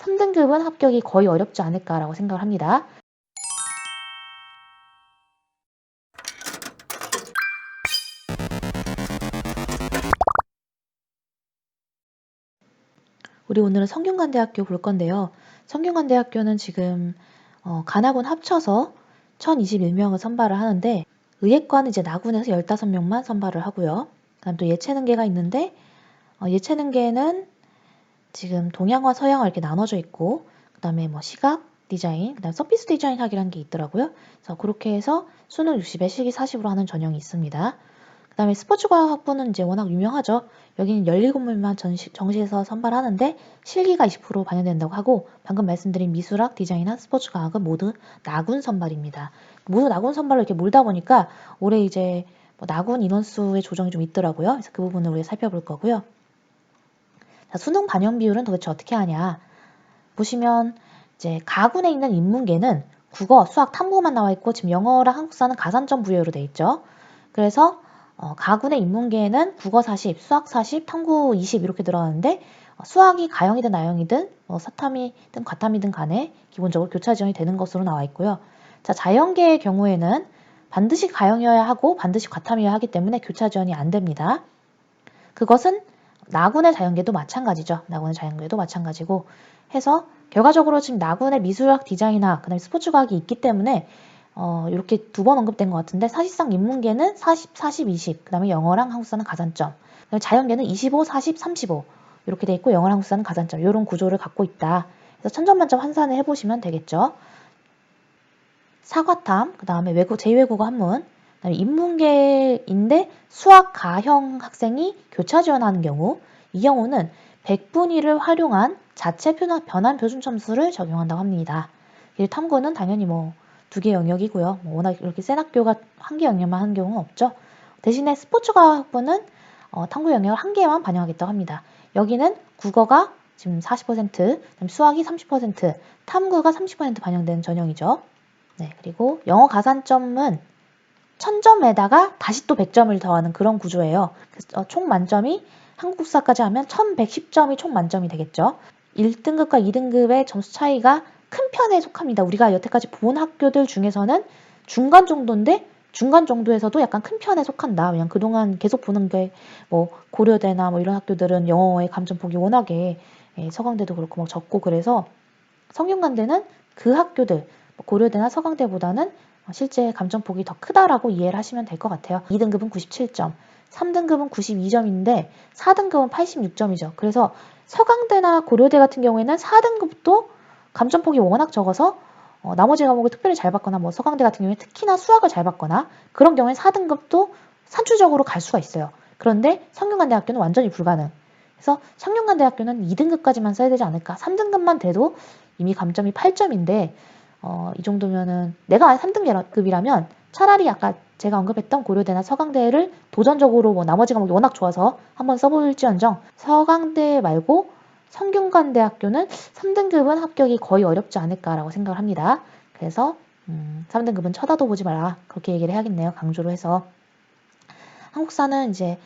3등급은 합격이 거의 어렵지 않을까라고 생각을 합니다. 우리 오늘은 성균관대학교 볼 건데요. 성균관대학교는 지금 간학원 합쳐서 1021명을 선발을 하는데 의예과는 이제 나군에서 15명만 선발을 하고요. 그다음 또 예체능계가 있는데 예체능계는 지금 동양화, 서양화 이렇게 나눠져 있고 그다음에 뭐 시각 디자인, 그다음 서피스 디자인 학이라는 게 있더라고요. 그래서 그렇게 해서 수능 60에 실기 40으로 하는 전형이 있습니다. 그다음에 스포츠과학부는 이제 워낙 유명하죠. 여기는 17물만 정시에서 선발하는데 실기가 20% 반영된다고 하고 방금 말씀드린 미술학, 디자인학, 스포츠과학은 모두 나군 선발입니다. 모두 나군 선발로 이렇게 몰다 보니까 올해 이제 뭐 나군 인원수의 조정이 좀 있더라고요. 그래서 그 부분을 우리가 살펴볼 거고요. 자, 수능 반영 비율은 도대체 어떻게 하냐? 보시면 이제 가군에 있는 인문계는 국어, 수학, 탐구만 나와 있고 지금 영어랑 한국사는 가산점 부여로 돼 있죠. 그래서 가군의 인문계에는 국어 40, 수학 40, 탐구 20 이렇게 들어가는데 수학이 가형이든 나형이든 사탐이든 과탐이든 간에 기본적으로 교차 지원이 되는 것으로 나와 있고요. 자, 자연계의 경우에는 반드시 가형이어야 하고 반드시 과탐이어야 하기 때문에 교차 지원이 안 됩니다. 그것은 나군의 자연계도 마찬가지죠. 나군의 자연계도 마찬가지고 해서 결과적으로 지금 나군의 미술학, 디자인학, 그다음에 스포츠과학이 있기 때문에 이렇게 두 번 언급된 것 같은데 사실상 인문계는 40, 40, 20, 그 다음에 영어랑 한국사는 가산점, 자연계는 25, 40, 35 이렇게 돼 있고 영어랑 한국사는 가산점 이런 구조를 갖고 있다. 그래서 천점만점 환산을 해보시면 되겠죠. 사과탐, 그 다음에 제2외국어 한문, 그다음에 인문계인데 수학 가형 학생이 교차 지원하는 경우 이 경우는 100분위를 활용한 자체 변환 표준 점수를 적용한다고 합니다. 탐구는 당연히 뭐 두 개 영역이고요. 워낙 이렇게 센 학교가 한 개 영역만 하는 경우는 없죠. 대신에 스포츠과학부는 탐구 영역을 한 개만 반영하겠다고 합니다. 여기는 국어가 지금 40%, 수학이 30%, 탐구가 30% 반영되는 전형이죠. 네, 그리고 영어 가산점은 1000점에다가 다시 또 100점을 더하는 그런 구조예요. 그래서 총 만점이 한국사까지 하면 1110점이 총 만점이 되겠죠. 1등급과 2등급의 점수 차이가 큰 편에 속합니다. 우리가 여태까지 본 학교들 중에서는 중간 정도인데 중간 정도에서도 약간 큰 편에 속한다. 왜냐면 그동안 계속 보는 게 뭐 고려대나 뭐 이런 학교들은 영어의 감점폭이 워낙에 서강대도 그렇고 막 적고 그래서 성균관대는 그 학교들 고려대나 서강대보다는 실제 감점폭이 더 크다라고 이해를 하시면 될 것 같아요. 2등급은 97점, 3등급은 92점인데 4등급은 86점이죠. 그래서 서강대나 고려대 같은 경우에는 4등급도 감점폭이 워낙 적어서 나머지 과목을 특별히 잘 받거나 뭐 서강대 같은 경우에 특히나 수학을 잘 받거나 그런 경우에 4등급도 산출적으로 갈 수가 있어요. 그런데 성균관대학교는 완전히 불가능. 그래서 성균관대학교는 2등급까지만 써야 되지 않을까. 3등급만 돼도 이미 감점이 8점인데 이 정도면은 내가 3등급이라면 차라리 아까 제가 언급했던 고려대나 서강대를 도전적으로 뭐 나머지 과목이 워낙 좋아서 한번 써볼지언정 서강대 말고 성균관대학교는 3등급은 합격이 거의 어렵지 않을까라고 생각을 합니다. 그래서 3등급은 쳐다도 보지 마라 그렇게 얘기를 해야겠네요. 강조로 해서 한국사는 이제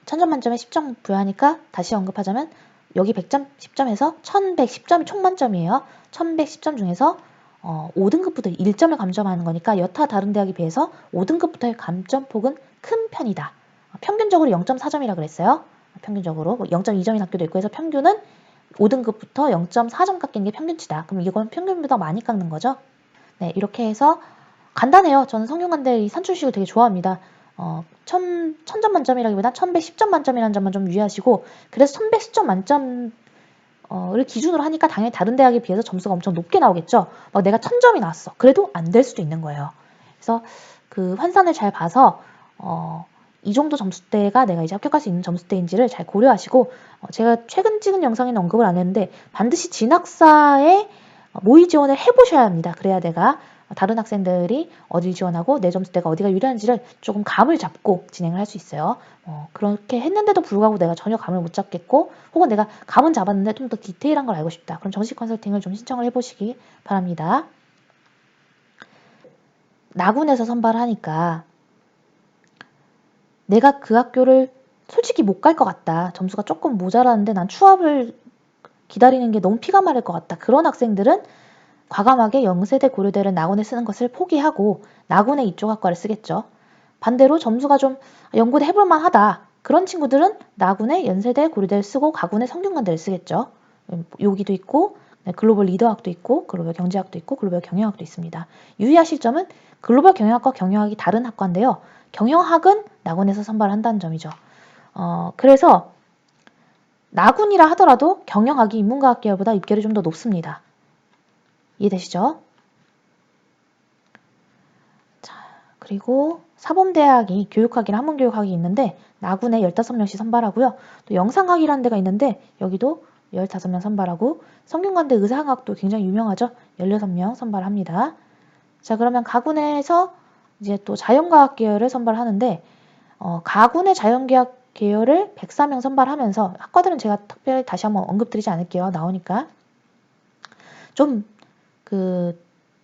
1000점 만점에 10점 부여하니까 다시 언급하자면 여기 100점, 10점에서 1110점이 총 만점이에요. 1110점 중에서 5등급부터 1점을 감점하는 거니까 여타 다른 대학에 비해서 5등급부터의 감점폭은 큰 편이다. 평균적으로 0.4점이라 그랬어요. 평균적으로 0.2점인 학교도 있고 해서 평균은 5등급부터 0.4점 깎이는 게 평균치다. 그럼 이건 평균보다 많이 깎는 거죠. 네, 이렇게 해서 간단해요. 저는 성균관대 이 산출식을 되게 좋아합니다. 1000점 만점이라기보다 1110점 만점이라는 점만 좀 유의하시고 그래서 1110점 만점을 기준으로 하니까 당연히 다른 대학에 비해서 점수가 엄청 높게 나오겠죠. 내가 1000점이 나왔어. 그래도 안 될 수도 있는 거예요. 그래서 그 환산을 잘 봐서 이 정도 점수대가 내가 이제 합격할 수 있는 점수대인지를 잘 고려하시고 제가 최근 찍은 영상에는 언급을 안 했는데 반드시 진학사에 모의 지원을 해보셔야 합니다. 그래야 내가 다른 학생들이 어디 지원하고 내 점수대가 어디가 유리한지를 조금 감을 잡고 진행을 할 수 있어요. 그렇게 했는데도 불구하고 내가 전혀 감을 못 잡겠고 혹은 내가 감은 잡았는데 좀 더 디테일한 걸 알고 싶다. 그럼 정식 컨설팅을 좀 신청을 해보시기 바랍니다. 나군에서 선발하니까 내가 그 학교를 솔직히 못 갈 것 같다. 점수가 조금 모자라는데 난 추합을 기다리는 게 너무 피가 마를 것 같다. 그런 학생들은 과감하게 영세대 고려대를 나군에 쓰는 것을 포기하고 나군의 이쪽 학과를 쓰겠죠. 반대로 점수가 좀 연고대 해볼만 하다. 그런 친구들은 나군의 연세대 고려대를 쓰고 가군의 성균관대를 쓰겠죠. 여기도 있고 글로벌 리더학도 있고 글로벌 경제학도 있고 글로벌 경영학도 있습니다. 유의하실 점은 글로벌 경영학과 경영학이 다른 학과인데요. 경영학은 나군에서 선발한다는 점이죠. 그래서 나군이라 하더라도 경영학이 인문과학 계열보다 입결이 좀 더 높습니다. 이해되시죠? 자, 그리고 사범대학이 교육학이랑 한문교육학이 있는데 나군에 15명씩 선발하고요. 또 영상학이라는 데가 있는데 여기도 15명 선발하고 성균관대 의사학도 굉장히 유명하죠. 16명 선발합니다. 자, 그러면 가군에서 이제 또 자연과학 계열을 선발하는데 가군의 자연과학 계열을 104명 선발하면서 학과들은 제가 특별히 다시 한번 언급드리지 않을게요. 나오니까. 좀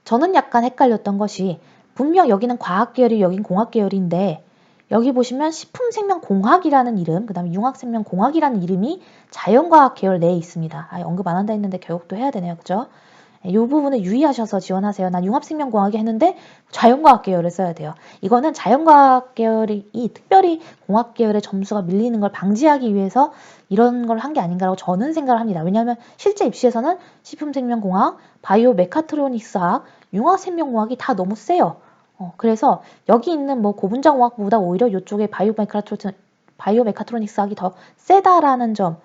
저는 약간 헷갈렸던 것이 분명 여기는 과학 계열이 여긴 공학 계열인데 여기 보시면 식품생명공학이라는 이름, 그 다음에 융합생명공학이라는 이름이 자연과학 계열 내에 있습니다. 언급 안 한다 했는데 교육도 해야 되네요. 그죠? 이 부분을 유의하셔서 지원하세요. 난 융합생명공학이 했는데 자연과학 계열을 써야 돼요. 이거는 자연과학 계열이 특별히 공학 계열의 점수가 밀리는 걸 방지하기 위해서 이런 걸 한 게 아닌가라고 저는 생각을 합니다. 왜냐하면 실제 입시에서는 식품생명공학, 바이오 메카트로닉스학, 융합생명공학이 다 너무 세요. 그래서 여기 있는 뭐 고분자공학보다 오히려 이쪽에 바이오 메카트로닉스학이 더 세다라는 점,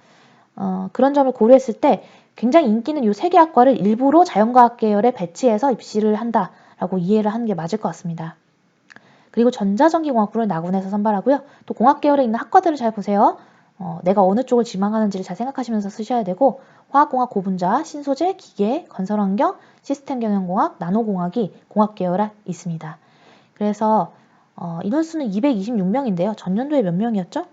그런 점을 고려했을 때 굉장히 인기는 이 3개 학과를 일부러 자연과학 계열에 배치해서 입시를 한다라고 이해를 하는 게 맞을 것 같습니다. 그리고 전자전기공학부를 나군에서 선발하고요. 또 공학 계열에 있는 학과들을 잘 보세요. 내가 어느 쪽을 지망하는지를 잘 생각하시면서 쓰셔야 되고 화학공학 고분자, 신소재, 기계, 건설환경, 시스템경영공학, 나노공학이 공학 계열에 있습니다. 그래서 인원수는 226명인데요. 전년도에 몇 명이었죠?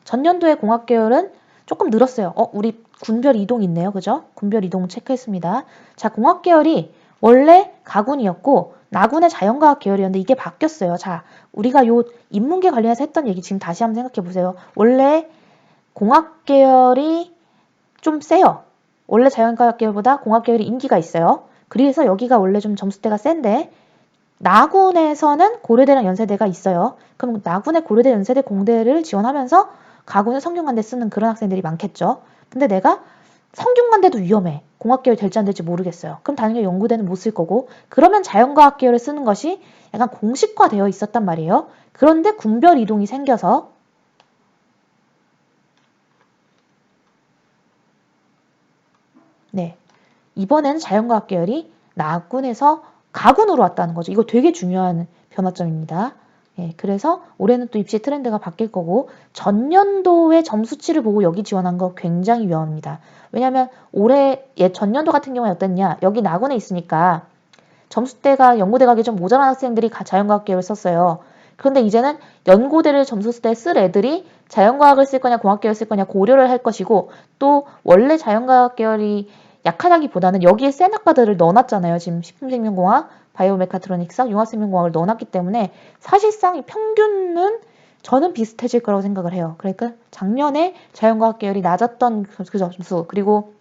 전년도에 공학 계열은 조금 늘었어요. 우리 군별 이동 있네요. 그죠? 군별 이동 체크했습니다. 자, 공학 계열이 원래 가군이었고 나군의 자연과학 계열이었는데 이게 바뀌었어요. 자, 우리가 요 인문계 관련해서 했던 얘기 지금 다시 한번 생각해 보세요. 원래 공학 계열이 좀 세요. 원래 자연과학 계열보다 공학 계열이 인기가 있어요. 그래서 여기가 원래 좀 점수대가 센데 나군에서는 고려대랑 연세대가 있어요. 그럼 나군의 고려대, 연세대, 공대를 지원하면서 가군의 성균관대 쓰는 그런 학생들이 많겠죠. 근데 내가 성균관대도 위험해. 공학 계열 될지 안 될지 모르겠어요. 그럼 당연히 연구대는 못 쓸 거고 그러면 자연과학 계열을 쓰는 것이 약간 공식화되어 있었단 말이에요. 그런데 군별 이동이 생겨서 이번에는 자연과학 계열이 나군에서 가군으로 왔다는 거죠. 이거 되게 중요한 변화점입니다. 그래서 올해는 또 입시 트렌드가 바뀔 거고 전년도의 점수치를 보고 여기 지원한 거 굉장히 위험합니다. 왜냐하면 올해 전년도 같은 경우에 어땠냐. 여기 나군에 있으니까 점수대가 연고대 가기 좀 모자란 학생들이 자연과학 계열을 썼어요. 그런데 이제는 연고대를 점수대 쓸 애들이 자연과학을 쓸 거냐 공학 계열을 쓸 거냐 고려를 할 것이고 또 원래 자연과학 계열이 약하다기보다는 여기에 센 학과들을 넣어놨잖아요. 지금 식품생명공학, 바이오메카트로닉스, 융합생명공학을 넣어놨기 때문에 사실상 이 평균은 저는 비슷해질 거라고 생각을 해요. 그러니까 작년에 자연과학 계열이 낮았던 그 점수 그리고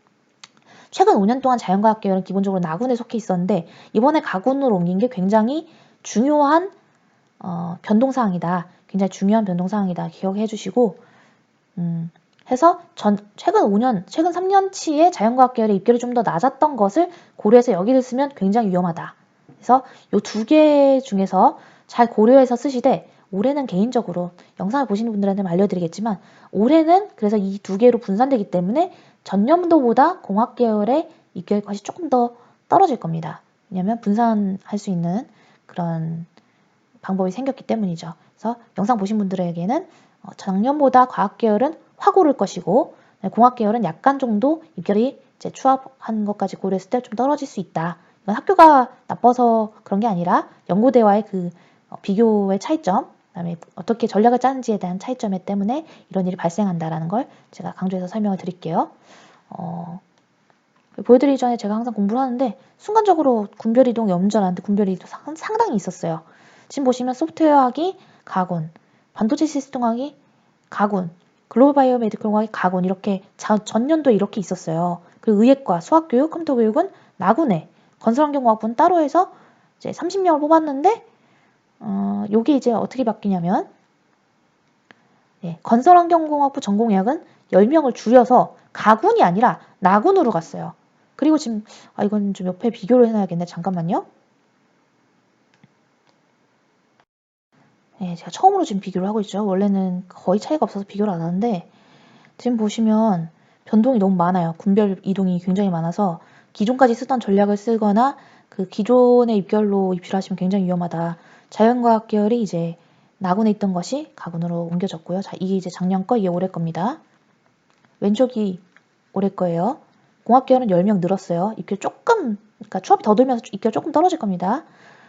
최근 5년 동안 자연과학 계열은 기본적으로 나군에 속해 있었는데 이번에 가군으로 옮긴 게 굉장히 중요한 변동사항이다. 굉장히 중요한 변동사항이다. 기억해 주시고 해서 최근 5년, 최근 3년치의 자연과학 계열의 입결이 좀 더 낮았던 것을 고려해서 여기를 쓰면 굉장히 위험하다. 그래서 이 2개 중에서 잘 고려해서 쓰시되 올해는 개인적으로 영상을 보시는 분들한테 알려드리겠지만 올해는 그래서 이 2개로 분산되기 때문에 전년도보다 공학 계열의 입결 것이 조금 더 떨어질 겁니다. 왜냐하면 분산할 수 있는 그런 방법이 생겼기 때문이죠. 그래서 영상 보신 분들에게는 작년보다 과학 계열은 확 오를 것이고 공학 계열은 약간 정도 입결이 이제 추합한 것까지 고려했을 때 좀 떨어질 수 있다. 이건 학교가 나빠서 그런 게 아니라 연고대와의 그 비교의 차이점, 그다음에 어떻게 전략을 짜는지에 대한 차이점 때문에 이런 일이 발생한다라는 걸 제가 강조해서 설명을 드릴게요. 보여드리기 전에 제가 항상 공부를 하는데 순간적으로 군별 이동이 없는 줄 알았는데 군별 이동이 상당히 있었어요. 지금 보시면 소프트웨어학이 가군, 반도체 시스템학이 가군, 글로벌 바이오메디컬 공학이 가군 이렇게 전년도에 이렇게 있었어요. 그리고 의예과, 수학교육, 컴퓨터교육은 나군에, 건설환경공학부는 따로 해서 이제 30명을 뽑았는데 요게 이제 어떻게 바뀌냐면 건설환경공학부 전공예학은 10명을 줄여서 가군이 아니라 나군으로 갔어요. 그리고 지금 이건 좀 옆에 비교를 해놔야겠네. 잠깐만요. 제가 처음으로 지금 비교를 하고 있죠. 원래는 거의 차이가 없어서 비교를 안 하는데 지금 보시면 변동이 너무 많아요. 군별 이동이 굉장히 많아서 기존까지 쓰던 전략을 쓰거나 그 기존의 입결로 입시를 하시면 굉장히 위험하다. 자연과학 계열이 이제 나군에 있던 것이 가군으로 옮겨졌고요. 자, 이게 이제 작년 거, 이게 올해 겁니다. 왼쪽이 올해 거예요. 공학 계열은 10명 늘었어요. 입결 조금, 그러니까 추합이 더 들면서 입결 조금 떨어질 겁니다.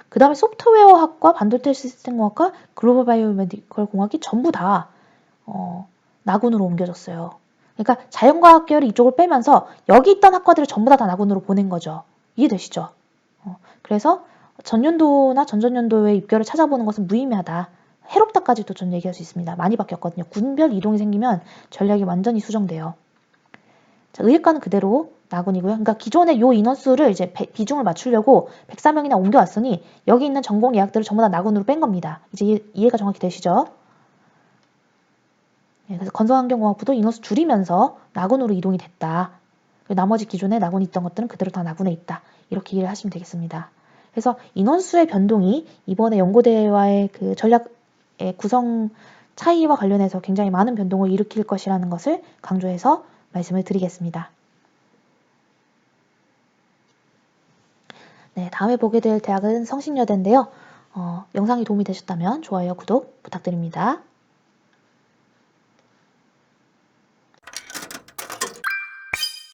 그 다음에 소프트웨어학과 반도체 시스템공학과 글로벌 바이오메디컬 공학이 전부 다 나군으로 옮겨졌어요. 그러니까 자연과학 계열이 이쪽을 빼면서 여기 있던 학과들을 전부 다 나군으로 보낸 거죠. 이해되시죠? 그래서 전년도나 전전년도의 입결을 찾아보는 것은 무의미하다. 해롭다까지도 전 얘기할 수 있습니다. 많이 바뀌었거든요. 군별 이동이 생기면 전략이 완전히 수정돼요. 자, 의예과는 그대로 나군이고요. 그러니까 기존의 요 인원수를 이제 비중을 맞추려고 104명이나 옮겨왔으니 여기 있는 전공 예약들을 전부 다 나군으로 뺀 겁니다. 이제 이해가 정확히 되시죠? 그래서 건설환경공학부도 인원수 줄이면서 나군으로 이동이 됐다. 나머지 기존에 나군에 있던 것들은 그대로 다 나군에 있다. 이렇게 이해를 하시면 되겠습니다. 그래서 인원수의 변동이 이번에 연고대와의 그 전략의 구성 차이와 관련해서 굉장히 많은 변동을 일으킬 것이라는 것을 강조해서 말씀을 드리겠습니다. 네, 다음에 보게 될 대학은 성신여대인데요. 영상이 도움이 되셨다면 좋아요, 구독 부탁드립니다.